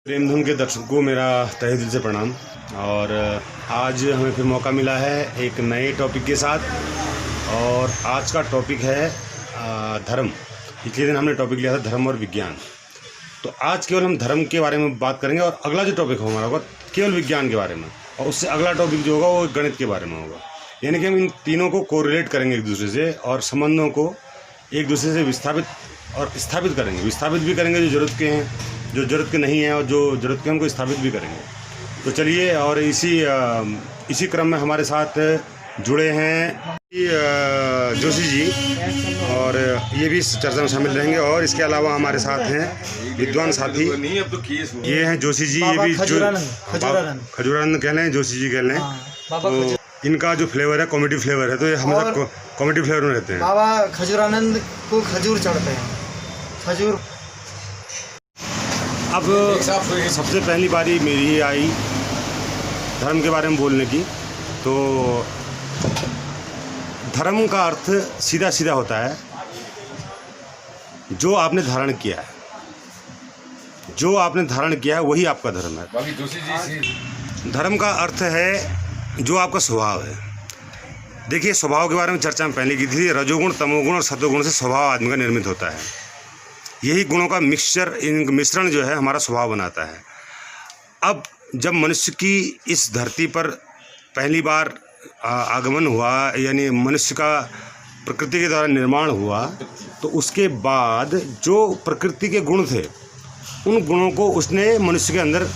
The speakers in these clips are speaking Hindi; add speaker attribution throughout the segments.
Speaker 1: प्रेमधुन के दर्शकों को मेरा तहे दिल से प्रणाम। और आज हमें फिर मौका मिला है एक नए टॉपिक के साथ। और आज का टॉपिक है धर्म। पिछले दिन हमने टॉपिक लिया था धर्म और विज्ञान। तो आज केवल हम धर्म के बारे में बात करेंगे और अगला जो टॉपिक हमारा होगा केवल विज्ञान के बारे में, और उससे अगला टॉपिक जो होगा वो गणित के बारे में होगा। यानी कि हम इन तीनों को कोरिलेट करेंगे एक दूसरे से और संबंधों को एक दूसरे से विस्थापित और स्थापित करेंगे। विस्थापित भी करेंगे जो ज़रूरत के हैं, जो ज़रूरत के नहीं हैं, और जो ज़रूरत के हैं उनको स्थापित भी करेंगे। तो चलिए, और इसी क्रम में हमारे साथ जुड़े हैं जोशी जी, और ये भी इस चर्चा में शामिल रहेंगे। और इसके अलावा हमारे साथ हैं विद्वान साथी, ये हैं जोशी जी, ये भी खजूरानंद कह लें, जोशी जी कह लें। तो इनका जो फ्लेवर है कॉमेडी फ्लेवर है, तो ये हम सब कॉमेडी फ्लेवर में रहते हैं।
Speaker 2: बाबा खजूरानंद को खजूर चढ़ते हैं, खजूर।
Speaker 1: अब सबसे पहली बारी मेरी ही आई धर्म के बारे में बोलने की। तो धर्म का अर्थ सीधा सीधा होता है जो आपने धारण किया है, जो आपने धारण किया है वही आपका धर्म है। धर्म का अर्थ है जो आपका स्वभाव है। देखिए, स्वभाव के बारे में चर्चा में पहले की थी। रजोगुण, तमोगुण और सत्वगुण से स्वभाव आदमी का निर्मित होता है। यही गुणों का मिश्रण जो है हमारा स्वभाव बनाता है। अब जब मनुष्य की इस धरती पर पहली बार आगमन हुआ, यानी मनुष्य का प्रकृति के द्वारा निर्माण हुआ, तो उसके बाद जो प्रकृति के गुण थे उन गुणों को उसने मनुष्य के अंदर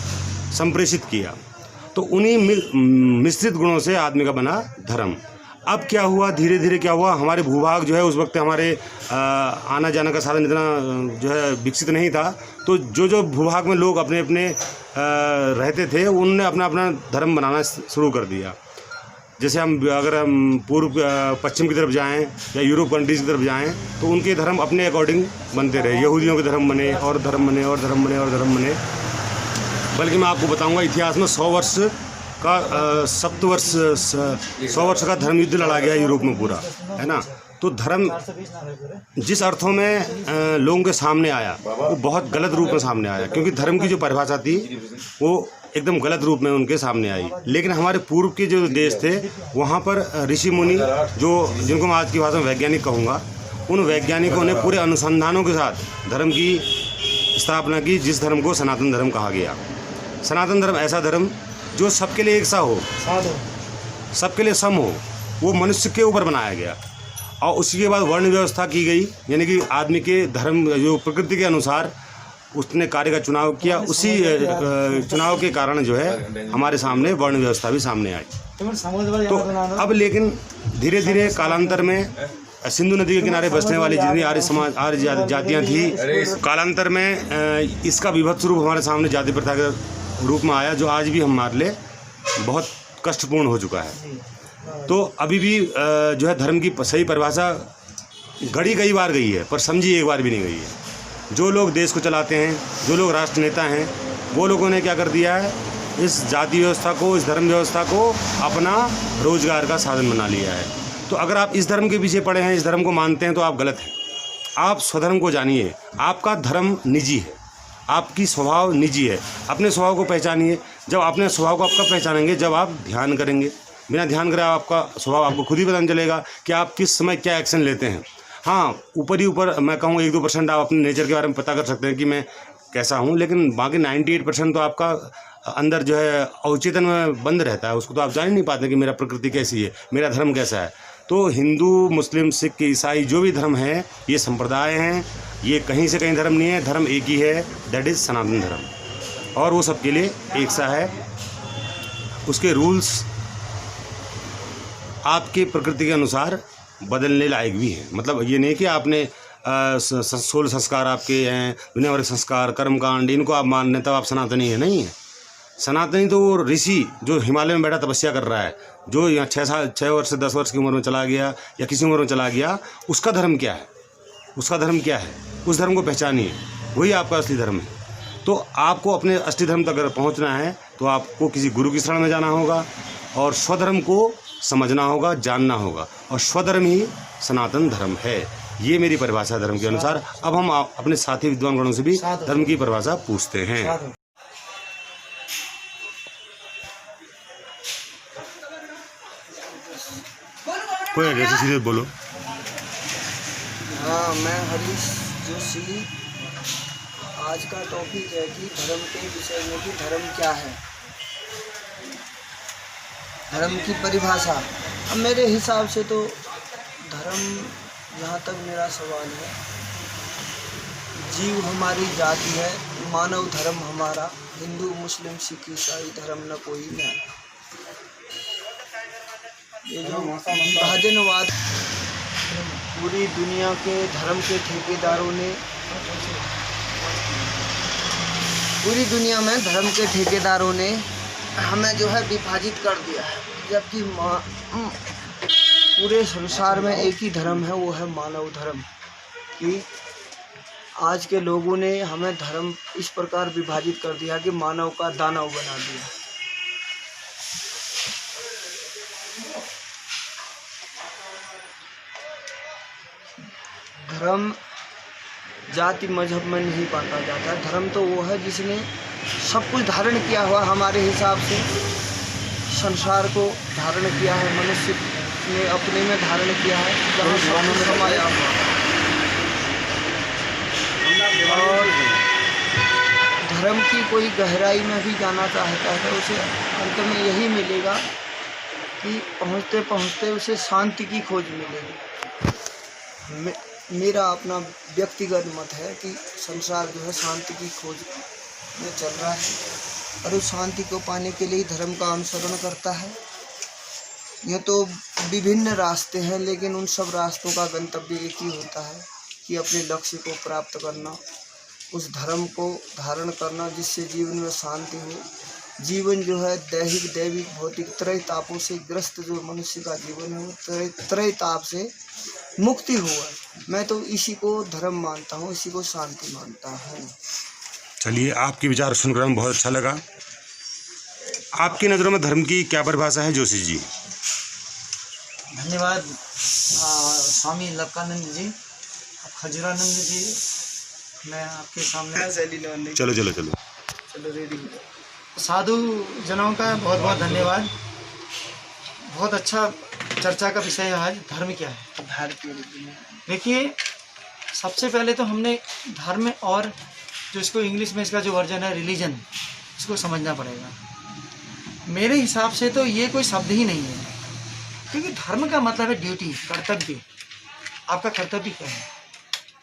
Speaker 1: संप्रेषित किया। तो उन्हीं मिश्रित गुणों से आदमी का बना धर्म। अब क्या हुआ, धीरे धीरे क्या हुआ, हमारे भूभाग जो है उस वक्त हमारे आना जाने का साधन इतना जो है विकसित नहीं था। तो जो भूभाग में लोग अपने अपने रहते थे उनने अपना अपना धर्म बनाना शुरू कर दिया। जैसे अगर हम पूर्व पश्चिम की तरफ जाएं या यूरोप कंट्रीज़ की तरफ जाएं तो उनके धर्म अपने अकॉर्डिंग बनते रहे। यहूदियों के धर्म बने और धर्म बने और धर्म बने और धर्म बने। बल्कि मैं आपको बताऊंगा, इतिहास में 100 वर्ष का 100 वर्ष का धर्म युद्ध लड़ा गया यूरोप में पूरा, है ना। तो धर्म जिस अर्थों में लोगों के सामने आया वो बहुत गलत रूप में सामने आया, क्योंकि धर्म की जो परिभाषा थी वो एकदम गलत रूप में उनके सामने आई। लेकिन हमारे पूर्व के जो देश थे वहाँ पर ऋषि मुनि, जिनको मैं आज की भाषा में वैज्ञानिक कहूँगा, उन वैज्ञानिकों ने पूरे अनुसंधानों के साथ धर्म की स्थापना की, जिस धर्म को सनातन धर्म कहा गया। सनातन धर्म ऐसा धर्म जो सबके लिए एक सा हो, सबके लिए सम हो, वो मनुष्य के ऊपर बनाया गया। और उसी के बाद वर्ण व्यवस्था की गई, यानी कि आदमी के धर्म जो प्रकृति के अनुसार उसने कार्य का चुनाव किया। उसी चुनाव के कारण जो है हमारे सामने वर्ण व्यवस्था भी सामने आई। तो अब लेकिन धीरे धीरे कालांतर में सिंधु नदी के किनारे बसने वाली जितनी आर्य जातियाँ थी, कालांतर में इसका विभत्स रूप हमारे सामने जाति प्रथा के रूप में आया, जो आज भी हमारे लिए बहुत कष्टपूर्ण हो चुका है। तो अभी भी जो है धर्म की सही परिभाषा गढ़ी कई बार गई है, पर समझी एक बार भी नहीं गई है। जो लोग देश को चलाते हैं, जो लोग राष्ट्र नेता हैं, वो लोगों ने क्या कर दिया है, इस जाति व्यवस्था को, इस धर्म व्यवस्था को अपना रोजगार का साधन बना लिया है। तो अगर आप इस धर्म के पीछे पड़े हैं, इस धर्म को मानते हैं, तो आप गलत हैं। आप स्वधर्म को जानिए। आपका धर्म निजी है, आपकी स्वभाव निजी है। अपने स्वभाव को पहचानिए। जब अपने स्वभाव को आपका पहचानेंगे, जब आप ध्यान करेंगे, बिना ध्यान करे आपका स्वभाव आपको खुद ही पता नहीं चलेगा कि आप किस समय क्या एक्शन लेते हैं। हाँ, ऊपर ही ऊपर मैं कहूँ 1-2% आप अपने नेचर के बारे में पता कर सकते हैं कि मैं कैसा हूँ, लेकिन बाकी 98% तो आपका अंदर जो है अवचेतन में बंद रहता है। उसको तो आप जान ही नहीं पाते कि मेरा प्रकृति कैसी है, मेरा धर्म कैसा है। तो हिंदू, मुस्लिम, सिख, ईसाई जो भी धर्म है, ये संप्रदाय हैं, ये कहीं से कहीं धर्म नहीं है। धर्म एक ही है, दैट इज़ सनातन धर्म, और वो सबके लिए एक सा है। उसके रूल्स आपके प्रकृति के अनुसार बदलने लायक भी हैं। मतलब ये नहीं कि आपने 16 संस्कार आपके हैं, दुनिया भर के संस्कार, कर्मकांड, इनको आप मान लें तब आप सनातनी है, नहीं है। सनातनी तो वो ऋषि जो हिमालय में बैठा तपस्या कर रहा है, जो यहाँ 6 वर्ष से 10 वर्ष की उम्र में चला गया या किसी उम्र में चला गया, उसका धर्म क्या है, उसका धर्म क्या है, उस धर्म को पहचानिए, वही आपका असली धर्म है। तो आपको अपने असली धर्म तक अगर पहुँचना है तो आपको किसी गुरु की शरण में जाना होगा और स्वधर्म को समझना होगा, जानना होगा, और स्वधर्म ही सनातन धर्म है। ये मेरी परिभाषा धर्म के अनुसार। अब हम अपने साथी विद्वान गणों से भी धर्म की परिभाषा पूछते हैं। कोई जैसे सीधे बोलो।
Speaker 3: हाँ, मैं हरीश जोशी। आज का टॉपिक है कि धर्म के विषय में कि धर्म क्या है, धर्म की परिभाषा। अब मेरे हिसाब से तो धर्म, जहाँ तक मेरा सवाल है, जीव हमारी जाति है, मानव धर्म हमारा, हिंदू मुस्लिम सिख ईसाई धर्म न कोई न। ये जो विभाजनवाद पूरी दुनिया के धर्म के ठेकेदारों ने, पूरी दुनिया में धर्म के ठेकेदारों ने हमें जो है विभाजित कर दिया है, जबकि पूरे संसार में एक ही धर्म है, वो है मानव धर्म। कि आज के लोगों ने हमें धर्म इस प्रकार विभाजित कर दिया कि मानव का दानव बना दिया। धर्म जाति मजहब में नहीं बांटा जाता है। धर्म तो वो है जिसने सब कुछ धारण किया हुआ, हमारे हिसाब से संसार को धारण किया है, मनुष्य ने अपने में धारण किया है, जहाँ सब कुछ समाया हुआ। और धर्म की कोई गहराई में भी जाना चाहता है तो उसे अंत में यही मिलेगा कि पहुँचते पहुँचते उसे शांति की खोज मिलेगी। मेरा अपना व्यक्तिगत मत है कि संसार जो है शांति की खोज में चल रहा है, और उस शांति को पाने के लिए धर्म का अनुसरण करता है। ये तो विभिन्न रास्ते हैं, लेकिन उन सब रास्तों का गंतव्य एक ही होता है कि अपने लक्ष्य को प्राप्त करना, उस धर्म को धारण करना जिससे जीवन में शांति हो। जीवन जो है दैहिक दैविक भौतिक त्रय तापों से ग्रस्त जो मनुष्य का जीवन है, वो त्रय ताप से मुक्ति हुआ। मैं तो इसी को धर्म मानता हूँ, इसी को शांति मानता हूँ।
Speaker 1: चलिए, आपके विचार सुनकर हमें बहुत अच्छा लगा। आपकी नज़रों में धर्म की क्या परिभाषा है जोशी जी?
Speaker 2: धन्यवाद स्वामी लवकानंद जी, खजूरानंद जी। मैं आपके सामने
Speaker 1: चलो चलो चलो
Speaker 2: चलो रेडी। साधु जनों का बहुत बहुत धन्यवाद। बहुत अच्छा चर्चा का विषय है आज, धर्म क्या है।
Speaker 3: भारतीय
Speaker 2: देखिए, सबसे पहले तो हमने धर्म और जो इसको इंग्लिश में इसका जो वर्जन है रिलीजन, इसको समझना पड़ेगा। मेरे हिसाब से तो ये कोई शब्द ही नहीं है, क्योंकि धर्म का मतलब है ड्यूटी, कर्तव्य। आपका कर्तव्य क्या है?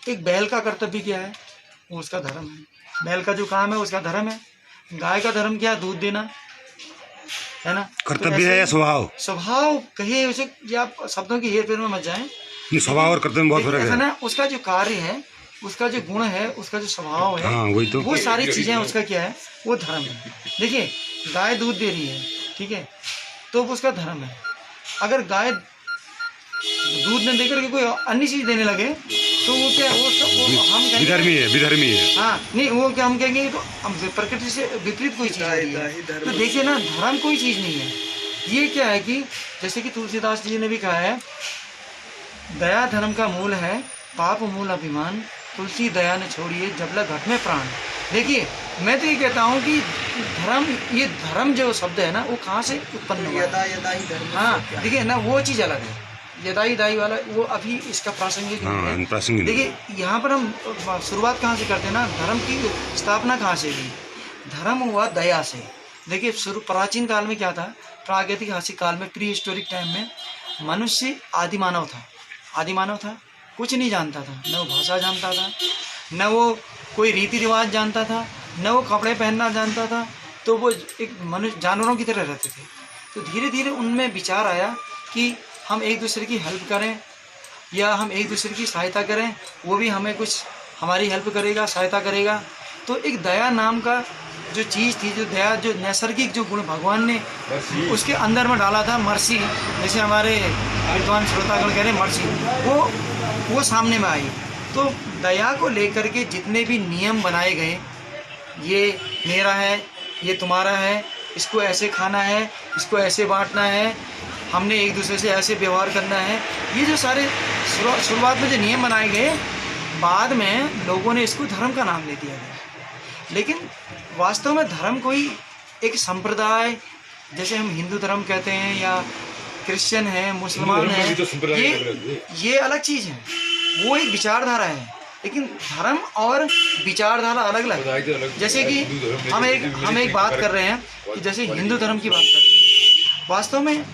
Speaker 2: एक बैल का कर्तव्य क्या है? वो उसका धर्म है। बैल का जो काम है उसका धर्म है। गाय का धर्म क्या है? दूध देना, है ना।
Speaker 1: कर्तव्य है या स्वभाव?
Speaker 2: स्वभाव कहिए उसे, या आप शब्दों की हेर फेर में मत जाएं।
Speaker 1: स्वभाव और कर्तव्य में बहुत फर्क है
Speaker 2: ना। उसका जो कार्य है, उसका जो गुण है, उसका जो स्वभाव है,
Speaker 1: हाँ, वही तो।
Speaker 2: वो सारी चीजें उसका क्या है? वो धर्म है। देखिए, गाय दूध दे रही है, ठीक है, तो वो उसका धर्म है। अगर गाय दूध न देकर के कोई अन्य चीज देने लगे तो वो क्या, वो हम
Speaker 1: विधर्मी है, विधर्मी है।
Speaker 2: हाँ, नहीं, वो क्या हम कहेंगे तो हम प्रकृति से विपरीत कोई चीज है। तो देखिए ना, धर्म कोई चीज नहीं है। ये क्या है कि जैसे कि तुलसीदास जी ने भी कहा है, दया धर्म का मूल है, पाप मूल अभिमान, तुलसी दया ने छोड़िए जबला घट में प्राण। देखिए, मैं तो ये कहता हूँ कि धर्म, ये धर्म जो शब्द है ना, वो कहाँ से उत्पन्न हुआ? हाँ, देखिए ना, वो चीज़ अलग है। यदाई दाई वाला वो अभी इसका प्रासंगिक नहीं है।
Speaker 1: प्रासंगिक।
Speaker 2: देखिए, यहाँ पर हम शुरुआत कहाँ से करते हैं ना, धर्म की स्थापना कहाँ से हुई? धर्म हुआ दया से। देखिए, प्राचीन काल में क्या था? प्रागैतिहासिक काल में, प्री हिस्टोरिक टाइम में मनुष्य आदि मानव था। आदि मानव था, कुछ नहीं जानता था, न वो भाषा जानता था, न वो कोई रीति रिवाज जानता था, न वो कपड़े पहनना जानता था। तो वो एक मनुष्य जानवरों की तरह रहते थे। तो धीरे धीरे उनमें विचार आया कि हम एक दूसरे की हेल्प करें, या हम एक दूसरे की सहायता करें, वो भी हमें कुछ हमारी हेल्प करेगा, सहायता करेगा। तो एक दया नाम का जो चीज़ थी, जो दया, जो नैसर्गिक जो गुण भगवान ने उसके अंदर में डाला था, मर्सी, जैसे हमारे विद्वान श्रोतागण कह रहे हैं मर्सी, वो सामने में आई। तो दया को लेकर के जितने भी नियम बनाए गए, ये मेरा है, ये तुम्हारा है, इसको ऐसे खाना है, इसको ऐसे बांटना है, हमने एक दूसरे से ऐसे व्यवहार करना है, ये जो सारे शुरुआत में जो नियम बनाए गए, बाद में लोगों ने इसको धर्म का नाम दे दिया गया। लेकिन वास्तव में धर्म कोई एक संप्रदाय, जैसे हम हिंदू धर्म कहते हैं या क्रिश्चियन है, मुसलमान है, ये अलग चीज़ है, वो एक विचारधारा है। लेकिन धर्म और विचारधारा अलग अलग है। जैसे कि हम एक बात कर रहे हैं कि जैसे हिंदू धर्म की बात करते हैं, वास्तव में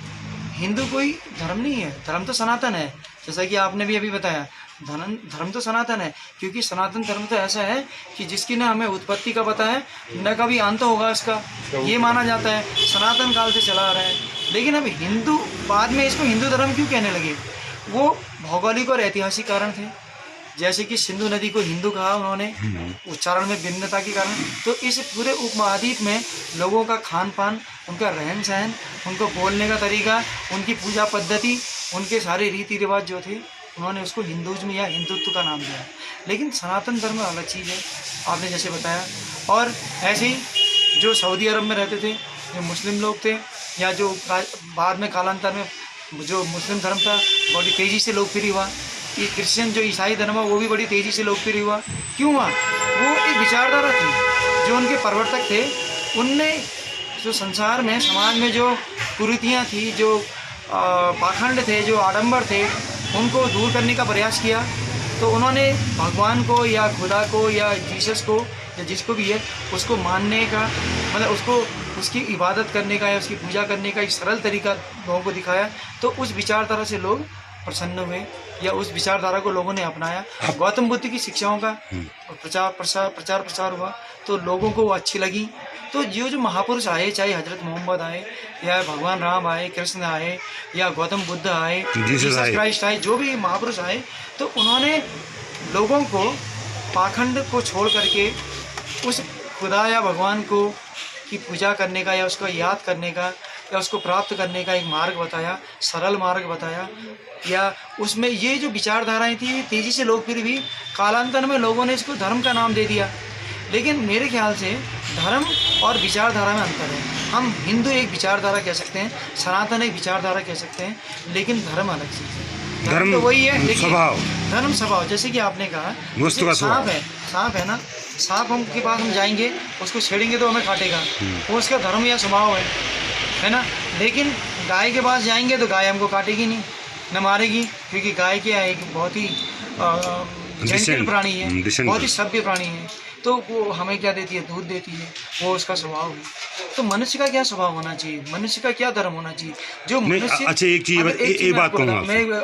Speaker 2: हिंदू कोई धर्म नहीं है, धर्म तो सनातन है। जैसा कि आपने भी अभी बताया, धर्म तो सनातन है, क्योंकि सनातन धर्म तो ऐसा है कि जिसकी न हमें उत्पत्ति का पता है, न कभी अंत होगा इसका, ये माना जाता है, सनातन काल से चला आ रहा है। लेकिन अब हिंदू, बाद में इसको हिंदू धर्म क्यों कहने लगे? वो भौगोलिक और ऐतिहासिक कारण थे। जैसे कि सिंधु नदी को हिंदू कहा उन्होंने, उच्चारण में भिन्नता के कारण। तो इस पूरे उपमहाद्वीप में लोगों का खान पान, उनका रहन सहन, उनको बोलने का तरीका, उनकी पूजा पद्धति, उनके सारे रीति रिवाज जो थे, उन्होंने उसको हिंदुज़्म या हिंदुत्व का नाम दिया। लेकिन सनातन धर्म अलग चीज़ है, आपने जैसे बताया। और ऐसे ही जो सऊदी अरब में रहते थे, जो मुस्लिम लोग थे, या जो बाद में कालांतर में जो मुस्लिम धर्म था बड़ी तेज़ी से लोकप्रिय हुआ, ये क्रिश्चियन जो ईसाई धर्म है वो भी बड़ी तेज़ी से लोकप्रिय हुआ। क्यों हुआ? वो एक विचारधारा थी, जो उनके प्रवर्तक थे, उनने जो संसार में, समाज में जो कुरीतियाँ थी, जो पाखंड थे, जो आडंबर थे, उनको दूर करने का प्रयास किया। तो उन्होंने भगवान को या खुदा को या जीसस को या जिसको भी है उसको मानने का, मतलब उसको, उसकी इबादत करने का या उसकी पूजा करने का एक सरल तरीका लोगों को दिखाया। तो उस विचारधारा से लोग प्रसन्न हुए, या उस विचारधारा को लोगों ने अपनाया। गौतम बुद्ध की शिक्षाओं का प्रचार प्रसार हुआ, तो लोगों को वो अच्छी लगी। तो जो महापुरुष आए, चाहे हजरत मोहम्मद आए, या भगवान राम आए, कृष्ण आए, या गौतम बुद्ध आए, जीसस क्राइस्ट आए, जो भी महापुरुष आए, तो उन्होंने लोगों को पाखंड को छोड़ करके उस खुदा या भगवान को की पूजा करने का, या उसको याद करने का, या उसको प्राप्त करने का एक मार्ग बताया, सरल मार्ग बताया। या उसमें ये जो विचारधाराएं थी तेज़ी से लोकप्रिय हुई। कालांतर में लोगों ने इसको धर्म का नाम दे दिया। लेकिन मेरे ख्याल से धर्म और विचारधारा में अंतर है। हम हिंदू एक विचारधारा कह सकते हैं, सनातन एक विचारधारा कह सकते हैं, लेकिन धर्म अलग चीज़ है। धर्म तो वही है, स्वभाव, धर्म स्वभाव। जैसे कि आपने कहा सांप है ना, सांप हम के पास हम जाएंगे, उसको छेड़ेंगे तो हमें काटेगा, वो उसका धर्म या स्वभाव है ना। लेकिन गाय के पास जाएंगे तो गाय हमको काटेगी नहीं, न मारेगी, क्योंकि गाय क्या है, एक बहुत ही जेंटल प्राणी है, बहुत ही सभ्य प्राणी है। तो वो हमें क्या देती है? दूध देती है, वो उसका स्वभाव है। तो मनुष्य का क्या स्वभाव होना चाहिए? मनुष्य का क्या धर्म होना चाहिए? जो मनुष्य, अच्छा एक बात कहूँगा, मैं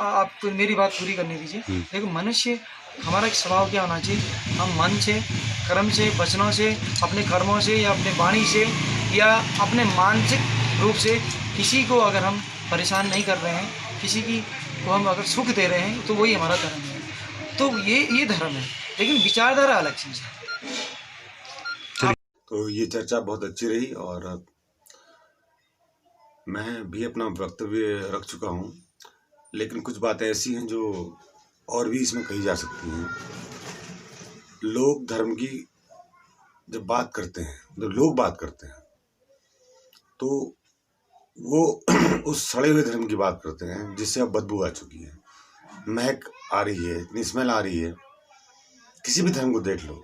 Speaker 2: आप मेरी बात पूरी करने दीजिए। देखो, मनुष्य, हमारा एक स्वभाव क्या होना चाहिए? हम मन से, कर्म से, वचनों से, अपने कर्मों से, या अपने वाणी से, या अपने मानसिक रूप से किसी को अगर हम परेशान नहीं कर रहे हैं, किसी की को हम अगर सुख दे रहे हैं, तो वही हमारा धर्म है। तो ये धर्म है। लेकिन विचारधारा अलग चीज़ है।
Speaker 1: तो ये चर्चा बहुत अच्छी रही, और मैं भी अपना वक्तव्य रख चुका हूँ। लेकिन कुछ बातें ऐसी हैं जो और भी इसमें कही जा सकती हैं। लोग धर्म की जब बात करते हैं, जब लोग बात करते हैं, तो वो उस सड़े हुए धर्म की बात करते हैं जिससे अब बदबू आ चुकी है, महक आ रही है, इतनी स्मेल आ रही है। किसी भी धर्म को देख लो,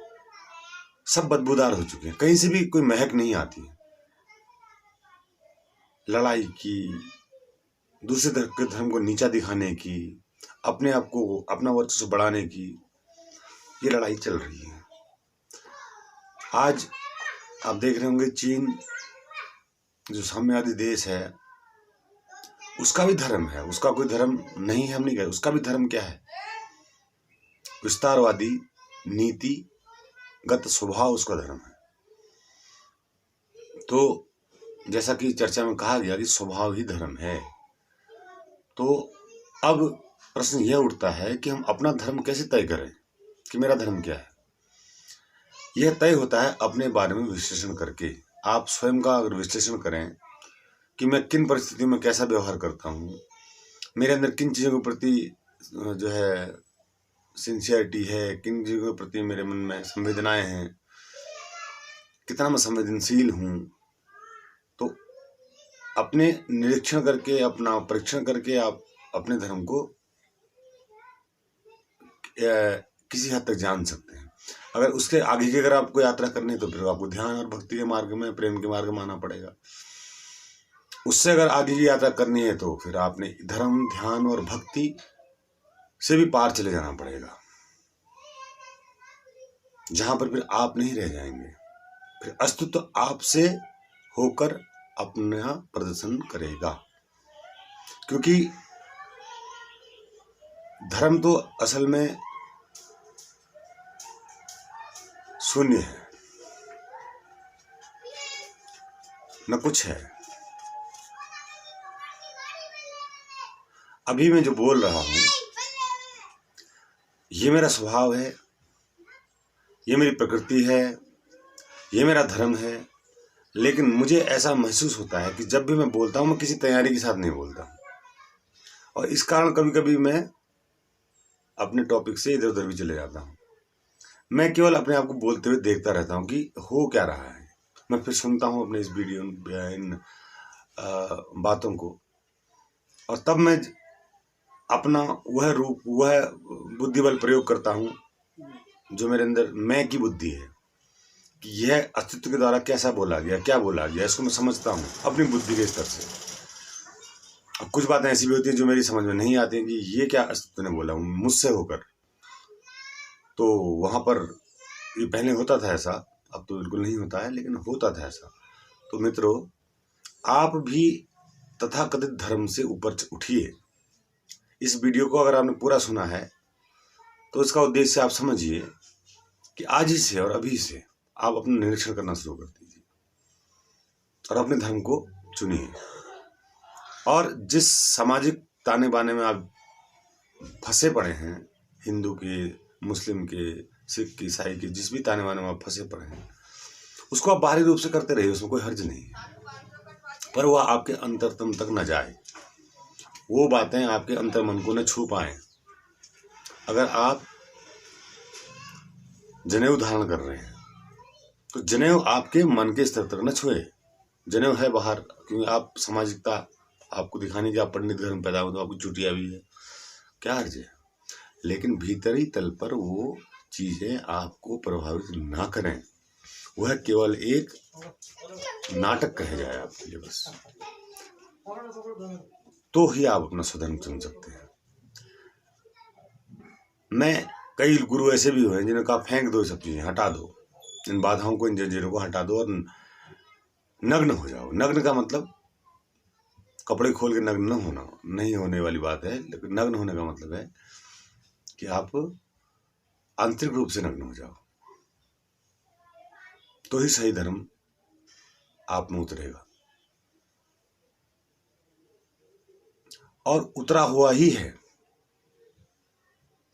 Speaker 1: सब बदबूदार हो चुके हैं, कहीं से भी कोई महक नहीं आती है। लड़ाई की, दूसरे धर्म को नीचा दिखाने की, अपने आप को, अपना वर्चस्व बढ़ाने की, ये लड़ाई चल रही है। आज आप देख रहे होंगे, चीन जो साम्यवादी देश है, उसका भी धर्म है, उसका कोई धर्म नहीं है, हम नहीं कह, उसका भी धर्म क्या है? विस्तारवादी नीतिगत स्वभाव उसका धर्म है। तो जैसा कि चर्चा में कहा गया कि स्वभाव ही धर्म है, तो अब प्रश्न यह उठता है कि हम अपना धर्म कैसे तय करें कि मेरा धर्म क्या है। यह तय होता है अपने बारे में विश्लेषण करके। आप स्वयं का अगर विश्लेषण करें कि मैं किन परिस्थितियों में कैसा व्यवहार करता हूँ, मेरे अंदर किन चीज़ों के प्रति जो है सिंसियरिटी है, किन चीज़ों के प्रति मेरे मन में संवेदनाएं हैं, कितना मैं संवेदनशील हूँ, तो अपने निरीक्षण करके, अपना परीक्षण करके आप अपने धर्म को किसी हद तक जान सकते हैं। अगर उसके आगे की अगर आपको यात्रा करनी है तो फिर आपको ध्यान और भक्ति के मार्ग में, प्रेम के मार्ग में आना पड़ेगा।
Speaker 4: उससे अगर आगे की यात्रा करनी है तो फिर आपने धर्म, ध्यान और भक्ति से भी पार चले जाना पड़ेगा, जहां पर फिर आप नहीं रह जाएंगे, फिर अस्तित्व आपसे होकर अपना प्रदर्शन करेगा। क्योंकि धर्म तो असल में शून्य है, न कुछ है। अभी मैं जो बोल रहा हूं ये मेरा स्वभाव है, ये मेरी प्रकृति है, ये मेरा धर्म है। लेकिन मुझे ऐसा महसूस होता है कि जब भी मैं बोलता हूं मैं किसी तैयारी के साथ नहीं बोलता हूं, और इस कारण कभी कभी मैं अपने टॉपिक से इधर उधर भी चले जाता हूं। मैं केवल अपने आप को बोलते हुए देखता रहता हूं कि हो क्या रहा है। मैं फिर सुनता हूं अपने इस वीडियो इन बातों को, और तब मैं अपना वह रूप, वह बुद्धि बल प्रयोग करता हूं जो मेरे अंदर मैं की बुद्धि है, कि यह अस्तित्व के द्वारा कैसा बोला गया, क्या बोला गया, इसको मैं समझता हूं अपनी बुद्धि के स्तर से। अब कुछ बातें ऐसी भी होती हैं जो मेरी समझ में नहीं आती हैं कि ये क्या अस्तित्व ने बोला मुझसे होकर। तो वहां पर ये पहले होता था ऐसा, अब तो बिल्कुल नहीं होता है, लेकिन होता था ऐसा। तो मित्रों, आप भी तथाकथित धर्म से ऊपर उठिए। इस वीडियो को अगर आपने पूरा सुना है तो इसका उद्देश्य आप समझिए कि आज ही से और अभी से आप अपना निरीक्षण करना शुरू कर दीजिए और अपने धर्म को चुनिए। और जिस सामाजिक ताने बाने में आप फंसे पड़े हैं, हिंदू के, मुस्लिम के, सिख के, ईसाई के, जिस भी ताने बाने में आप फंसे पड़े हैं, उसको आप बाहरी रूप से करते रहिए, उसमें कोई हर्ज नहीं है, पर वह आपके अंतरतम तक न जाए, वो बातें आपके अंतर्मन को न छू पाएं। अगर आप जनेऊ धारण कर रहे हैं तो जनेऊ आपके मन के स्तर तक न छुए। जनेऊ है बाहर, क्योंकि आप सामाजिकता आपको दिखाने की आप पंडित घर में पैदा हो तो आपको चुटिया भी है, क्या अर्ज है। लेकिन भीतरी तल पर वो चीजें आपको प्रभावित ना करें, वह केवल एक नाटक कहे जाए आपके लिए बस, तो ही आप अपना स्वधर्म चुन सकते हैं। मैं कई गुरु ऐसे भी हुए जिन्होंने कहा फेंक दो सब चीजें, हटा दो इन बाधाओं को, इन जंजीरों को हटा दो और नग्न हो जाओ। नग्न का मतलब कपड़े खोल के नग्न न होना, नहीं होने वाली बात है, लेकिन नग्न होने का मतलब है कि आप आंतरिक रूप से नग्न हो जाओ, तो ही सही धर्म आप में उतरेगा। और उतरा हुआ ही है,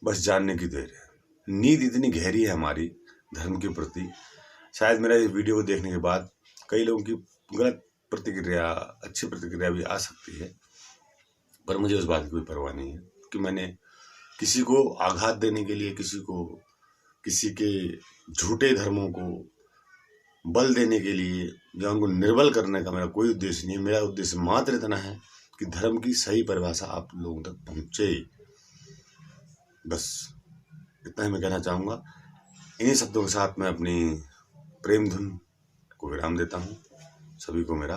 Speaker 4: बस जानने की देर है। नींद इतनी गहरी है हमारी धर्म के प्रति, शायद मेरा इस वीडियो को देखने के बाद कई लोगों की गलत प्रतिक्रिया, अच्छी प्रतिक्रिया भी आ सकती है, पर मुझे उस बात की कोई परवाह नहीं है कि मैंने किसी को आघात देने के लिए, किसी के झूठे धर्मों को बल देने के लिए या उनको निर्बल करने का मेरा कोई उद्देश्य नहीं है। मेरा उद्देश्य मात्र इतना है कि धर्म की सही परिभाषा आप लोगों तक पहुंचे, बस इतना ही मैं कहना चाहूँगा। इन्हीं शब्दों के साथ मैं अपनी प्रेम धुन को विराम देता हूँ। सभी को मेरा